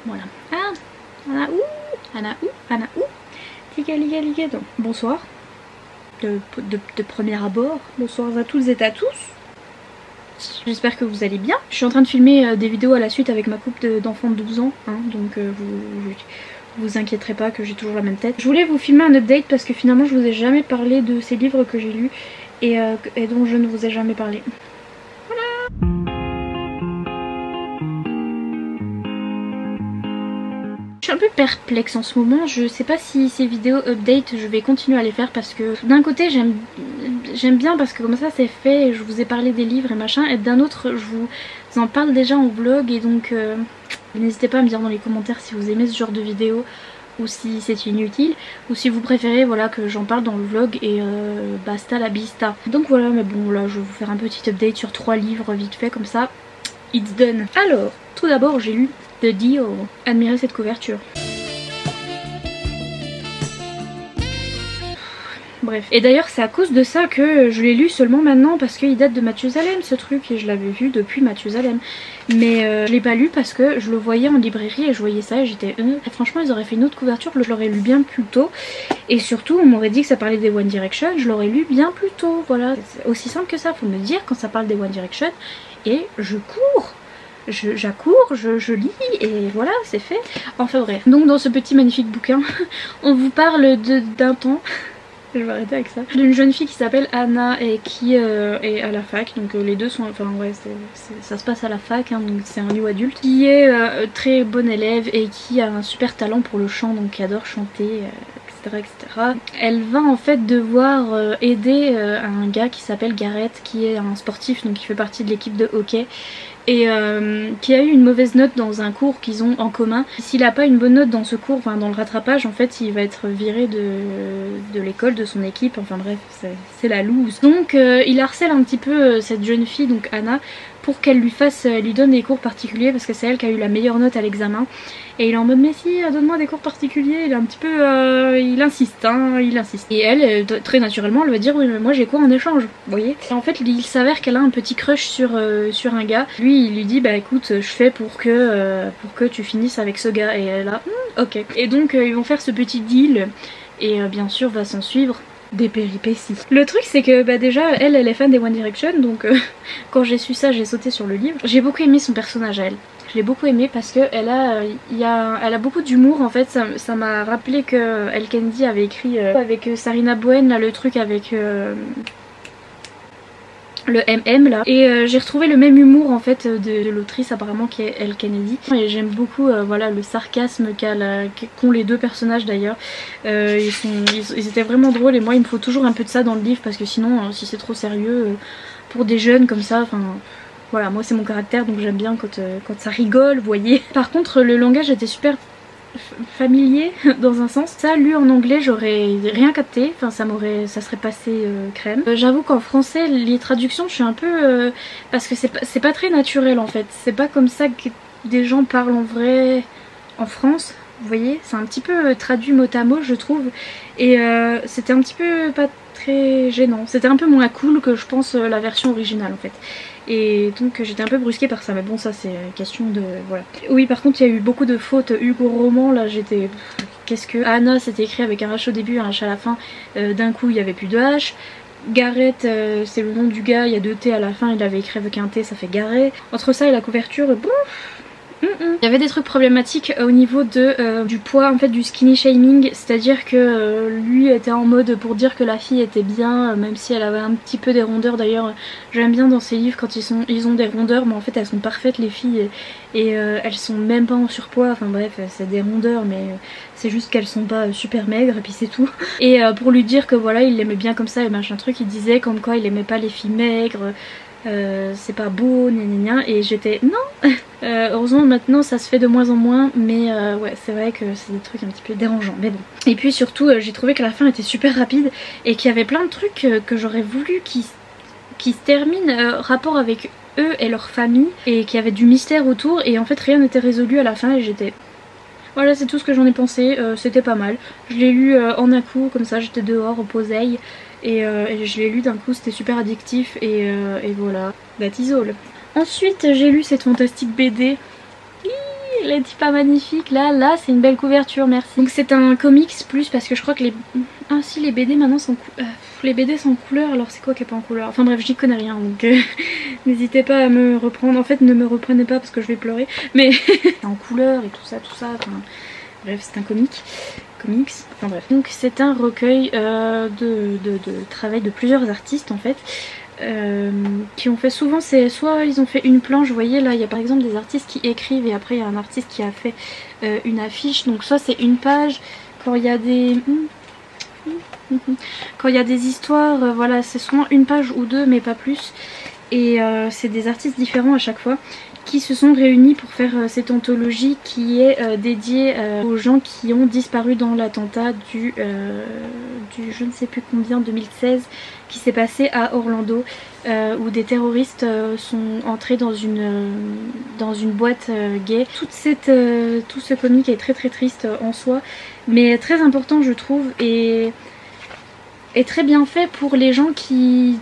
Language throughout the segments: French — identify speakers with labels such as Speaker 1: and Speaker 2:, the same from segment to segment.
Speaker 1: Voilà. Ah, Anna où? Anna où? Anna où? Liga. Donc, bonsoir. De premier abord. Bonsoir à toutes et à tous. J'espère que vous allez bien. Je suis en train de filmer des vidéos à la suite avec ma couple d'enfants de 12 ans. Hein, donc vous inquiéterez pas que j'ai toujours la même tête. Je voulais vous filmer un update parce que finalement je vous ai jamais parlé de ces livres que j'ai lus et dont je ne vous ai jamais parlé. Je suis un peu perplexe en ce moment, je sais pas si ces vidéos update je vais continuer à les faire parce que d'un côté j'aime bien parce que comme ça c'est fait et je vous ai parlé des livres et machin, et d'un autre je vous en parle déjà en vlog et donc n'hésitez pas à me dire dans les commentaires si vous aimez ce genre de vidéo ou si c'est inutile ou si vous préférez voilà que j'en parle dans le vlog et basta la bista. Donc voilà, mais bon là je vais vous faire un petit update sur 3 livres vite fait comme ça, it's done. Alors tout d'abord j'ai lu The Deal. Admirez cette couverture. Bref. Et d'ailleurs c'est à cause de ça que je l'ai lu seulement maintenant parce qu'il date de Mathusalem ce truc et je l'avais vu depuis Mathusalem. Mais je l'ai pas lu parce que je le voyais en librairie et je voyais ça et j'étais franchement ils auraient fait une autre couverture, je l'aurais lu bien plus tôt. Et surtout on m'aurait dit que ça parlait des One Direction, je l'aurais lu bien plus tôt. Voilà, c'est aussi simple que ça, faut me dire quand ça parle des One Direction et je cours. J'accours, je lis et voilà c'est fait. Enfin bref, donc dans ce petit magnifique bouquin on vous parle d'un temps je vais arrêter avec ça, d'une jeune fille qui s'appelle Anna et qui est à la fac, donc les deux sont, enfin ouais ça se passe à la fac, hein, donc c'est un niveau adulte, qui est très bonne élève et qui a un super talent pour le chant, donc qui adore chanter, etc. Elle va en fait devoir aider un gars qui s'appelle Garrett, qui est un sportif, donc qui fait partie de l'équipe de hockey et qui a eu une mauvaise note dans un cours qu'ils ont en commun. S'il n'a pas une bonne note dans ce cours, enfin dans le rattrapage, en fait il va être viré de l'école, de son équipe, enfin bref c'est la loose. Donc il harcèle un petit peu cette jeune fille, donc Anna, pour qu'elle lui donne des cours particuliers parce que c'est elle qui a eu la meilleure note à l'examen. Et il est en mode mais si, donne-moi des cours particuliers, il est un petit peu... il insiste, hein, il insiste. Et elle, très naturellement, elle va dire oui mais moi j'ai quoi en échange, vous voyez. Et en fait il s'avère qu'elle a un petit crush sur un gars. Lui il lui dit bah écoute je fais pour que tu finisses avec ce gars. Et elle a ok. Et donc ils vont faire ce petit deal et bien sûr va s'en suivre des péripéties. Le truc c'est que bah déjà elle est fan des One Direction, donc quand j'ai su ça j'ai sauté sur le livre. J'ai beaucoup aimé son personnage à elle. Je l'ai beaucoup aimé parce que elle a beaucoup d'humour en fait. Ça m'a rappelé que Elle Kendi avait écrit avec Sarina Bowen là, le truc avec le MM là, et j'ai retrouvé le même humour en fait de l'autrice apparemment qui est Elle Kennedy, et j'aime beaucoup voilà le sarcasme qu'ont les deux personnages d'ailleurs. Ils étaient vraiment drôles et moi il me faut toujours un peu de ça dans le livre parce que sinon si c'est trop sérieux pour des jeunes comme ça, enfin voilà, moi c'est mon caractère donc j'aime bien quand ça rigole, vous voyez. Par contre le langage était super familier dans un sens. Ça lu en anglais j'aurais rien capté, enfin ça serait passé crème. J'avoue qu'en français les traductions je suis un peu parce que c'est pas très naturel en fait, c'est pas comme ça que des gens parlent en vrai en France, vous voyez, c'est un petit peu traduit mot à mot je trouve, et c'était un petit peu pas très gênant, c'était un peu moins cool que je pense la version originale en fait. Et donc j'étais un peu brusquée par ça, mais bon ça c'est question de... voilà. Oui par contre il y a eu beaucoup de fautes Hugo Roman, là j'étais... Qu'est-ce que... Anna c'était écrit avec un H au début, un H à la fin, d'un coup il n'y avait plus de H. Garrett c'est le nom du gars, il y a 2 T à la fin, il avait écrit avec un T, ça fait Garret. Entre ça et la couverture, bon... Il y avait des trucs problématiques au niveau du poids, en fait du skinny shaming, c'est-à-dire que lui était en mode pour dire que la fille était bien, même si elle avait un petit peu des rondeurs. D'ailleurs j'aime bien dans ces livres quand ils ont des rondeurs, mais en fait elles sont parfaites les filles et elles sont même pas en surpoids, enfin bref c'est des rondeurs mais c'est juste qu'elles sont pas super maigres et puis c'est tout. Et pour lui dire que voilà il l'aimait bien comme ça et machin truc, il disait comme quoi il aimait pas les filles maigres, c'est pas beau, gna gna gna, et j'étais non. Heureusement maintenant ça se fait de moins en moins, mais ouais c'est vrai que c'est des trucs un petit peu dérangeants, mais bon. Et puis surtout j'ai trouvé que la fin était super rapide et qu'il y avait plein de trucs que j'aurais voulu qui se terminent rapport avec eux et leur famille, et qu'il y avait du mystère autour, et en fait rien n'était résolu à la fin et j'étais... Voilà c'est tout ce que j'en ai pensé, c'était pas mal. Je l'ai lu en un coup comme ça, j'étais dehors au poseille. Et je l'ai lu d'un coup, c'était super addictif et voilà, that is all. Ensuite j'ai lu cette fantastique BD il est pas magnifique, là c'est une belle couverture, merci. Donc c'est un comics plus parce que je crois que les... Ah si, les BD maintenant sont... les BD sont en couleur, alors c'est quoi qui est pas en couleur? Enfin bref, j'y connais rien, donc n'hésitez pas à me reprendre. En fait, ne me reprenez pas parce que je vais pleurer, mais en couleur et tout ça, enfin... Bref, c'est un comics, enfin bref. Donc c'est un recueil de travail de plusieurs artistes en fait. Qui ont fait souvent, c'est soit ils ont fait une planche, vous voyez là il y a par exemple des artistes qui écrivent et après il y a un artiste qui a fait une affiche, donc soit c'est une page, quand il y a des histoires, voilà c'est souvent une page ou deux mais pas plus, et c'est des artistes différents à chaque fois qui se sont réunis pour faire cette anthologie qui est dédiée aux gens qui ont disparu dans l'attentat du je ne sais plus combien, 2016, qui s'est passé à Orlando, où des terroristes sont entrés dans une boîte gay. Tout ce comic est très triste en soi, mais très important je trouve, et très bien fait pour les gens qui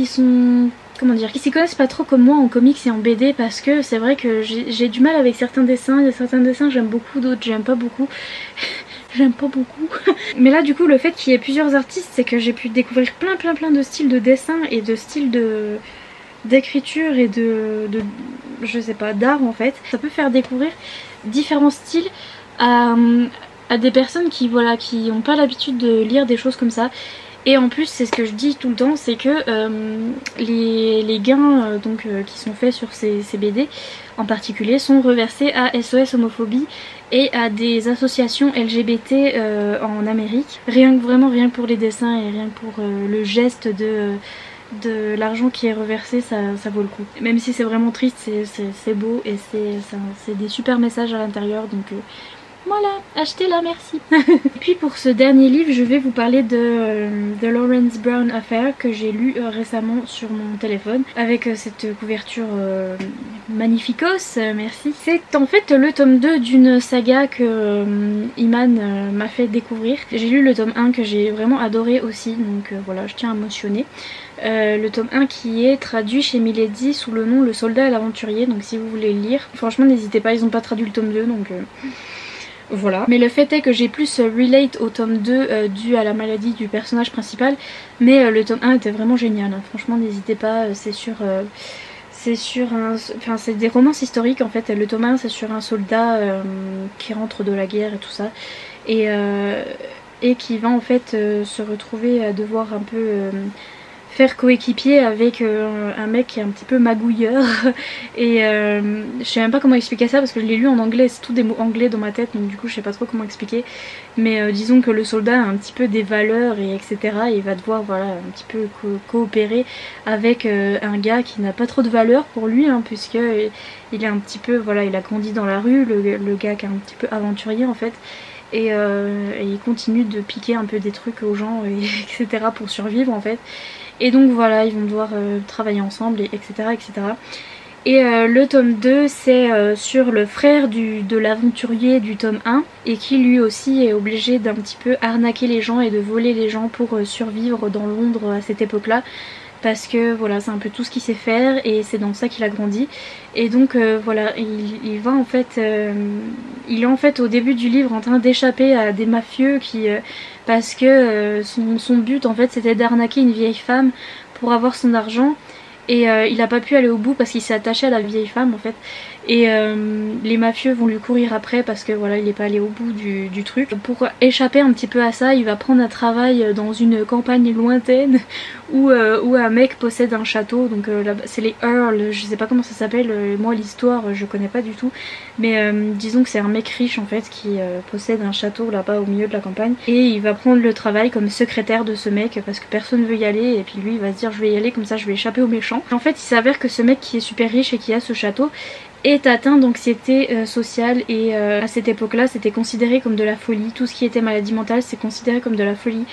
Speaker 1: sont... Comment dire, qui s'y connaissent pas trop comme moi en comics et en BD, parce que c'est vrai que j'ai du mal avec certains dessins. Il y a certains dessins j'aime beaucoup, d'autres j'aime pas beaucoup. J'aime pas beaucoup. Mais là du coup le fait qu'il y ait plusieurs artistes, c'est que j'ai pu découvrir plein de styles de dessin et de styles d'écriture et de je sais pas, d'art en fait. Ça peut faire découvrir différents styles à des personnes qui voilà, qui ont pas l'habitude de lire des choses comme ça. Et en plus c'est ce que je dis tout le temps, c'est que les gains qui sont faits sur ces BD en particulier sont reversés à SOS Homophobie et à des associations LGBT en Amérique. Rien que pour les dessins et rien que pour le geste de l'argent qui est reversé, ça vaut le coup. Même si c'est vraiment triste, c'est beau et c'est des super messages à l'intérieur, donc... Voilà, achetez-la, merci. Et puis pour ce dernier livre, je vais vous parler de Lawrence Brown Affair que j'ai lu récemment sur mon téléphone avec cette couverture magnificos, merci. C'est en fait le tome 2 d'une saga que Iman m'a fait découvrir. J'ai lu le tome 1 que j'ai vraiment adoré aussi, donc voilà, je tiens à mentionner. Le tome 1 qui est traduit chez Milady sous le nom Le Soldat et l'Aventurier, donc si vous voulez le lire, franchement n'hésitez pas, ils n'ont pas traduit le tome 2 donc... Voilà. Mais le fait est que j'ai plus relate au tome 2 dû à la maladie du personnage principal, mais le tome 1 était vraiment génial, hein. Franchement n'hésitez pas, c'est sur enfin c'est des romances historiques en fait. Le tome 1 c'est sur un soldat qui rentre de la guerre et tout ça, et qui va en fait se retrouver à devoir un peu faire coéquipier avec un mec qui est un petit peu magouilleur et je sais même pas comment expliquer ça parce que je l'ai lu en anglais, c'est tout des mots anglais dans ma tête, donc du coup je sais pas trop comment expliquer, mais disons que le soldat a un petit peu des valeurs et etc, et il va devoir voilà un petit peu coopérer avec un gars qui n'a pas trop de valeur pour lui, hein, puisque il est un petit peu, voilà, il a grandi dans la rue, le gars qui est un petit peu aventurier en fait. Et il continue de piquer un peu des trucs aux gens etc pour survivre en fait. Et donc voilà, ils vont devoir travailler ensemble et etc etc. Et le tome 2 c'est sur le frère de l'aventurier du tome 1 et qui lui aussi est obligé d'un petit peu arnaquer les gens et de voler les gens pour survivre dans Londres à cette époque là. Parce que voilà, c'est un peu tout ce qu'il sait faire et c'est dans ça qu'il a grandi. Et donc voilà, il va en fait, il est en fait au début du livre en train d'échapper à des mafieux qui, parce que son but en fait c'était d'arnaquer une vieille femme pour avoir son argent. Et il a pas pu aller au bout parce qu'il s'est attaché à la vieille femme en fait. Et les mafieux vont lui courir après parce que voilà, il est pas allé au bout du truc. Pour échapper un petit peu à ça, il va prendre un travail dans une campagne lointaine où un mec possède un château. Donc c'est les Earls, je sais pas comment ça s'appelle, moi l'histoire je connais pas du tout. Mais disons que c'est un mec riche en fait qui possède un château là-bas au milieu de la campagne. Et il va prendre le travail comme secrétaire de ce mec parce que personne veut y aller. Et puis lui il va se dire je vais y aller comme ça je vais échapper aux méchants. En fait il s'avère que ce mec qui est super riche et qui a ce château est atteint d'anxiété sociale et à cette époque là c'était considéré comme de la folie. Tout ce qui était maladie mentale c'est considéré comme de la folie.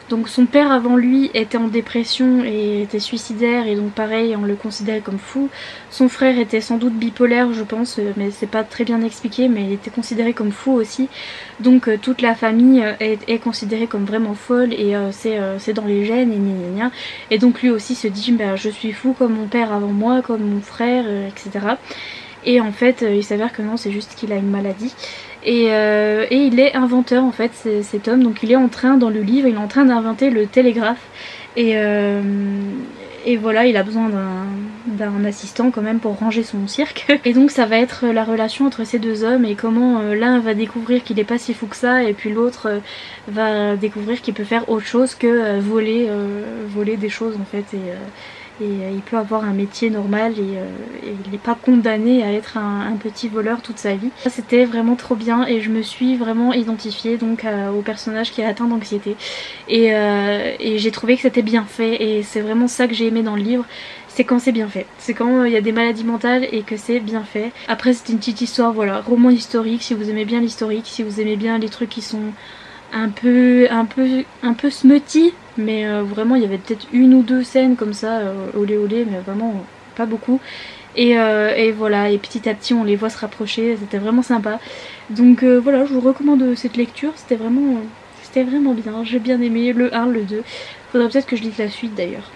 Speaker 1: Donc son père avant lui était en dépression et était suicidaire et donc pareil on le considérait comme fou. Son frère était sans doute bipolaire je pense, mais c'est pas très bien expliqué, mais il était considéré comme fou aussi. Donc toute la famille est considérée comme vraiment folle et c'est dans les gènes et gna gna gna. Et donc lui aussi se dit bah, je suis fou comme mon père avant moi, comme mon frère, etc. et en fait il s'avère que non, c'est juste qu'il a une maladie. Et il est inventeur en fait, cet homme, donc il est en train, dans le livre, il est en train d'inventer le télégraphe. Et voilà, il a besoin d'un assistant quand même pour ranger son cirque. Et donc ça va être la relation entre ces deux hommes et comment l'un va découvrir qu'il est pas si fou que ça et puis l'autre va découvrir qu'il peut faire autre chose que voler des choses en fait. Et il peut avoir un métier normal et il n'est pas condamné à être un petit voleur toute sa vie. C'était vraiment trop bien et je me suis vraiment identifiée donc au personnage qui est atteint d'anxiété et j'ai trouvé que c'était bien fait et c'est vraiment ça que j'ai aimé dans le livre. C'est quand c'est bien fait, c'est quand il y a des maladies mentales et que c'est bien fait. Après c'est une petite histoire, voilà, roman historique, si vous aimez bien l'historique, si vous aimez bien les trucs qui sont un peu smutty, mais vraiment il y avait peut-être une ou deux scènes comme ça, olé olé, mais vraiment pas beaucoup. Et voilà, et petit à petit on les voit se rapprocher, c'était vraiment sympa. Donc voilà, je vous recommande cette lecture, c'était vraiment bien, j'ai bien aimé le 1, le 2. Faudrait peut-être que je lise la suite d'ailleurs.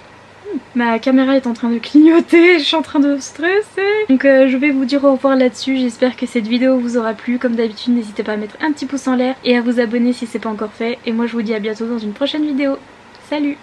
Speaker 1: Ma caméra est en train de clignoter, je suis en train de stresser. Donc je vais vous dire au revoir là-dessus, j'espère que cette vidéo vous aura plu. Comme d'habitude, n'hésitez pas à mettre un petit pouce en l'air et à vous abonner si c'est pas encore fait. Et moi je vous dis à bientôt dans une prochaine vidéo. Salut!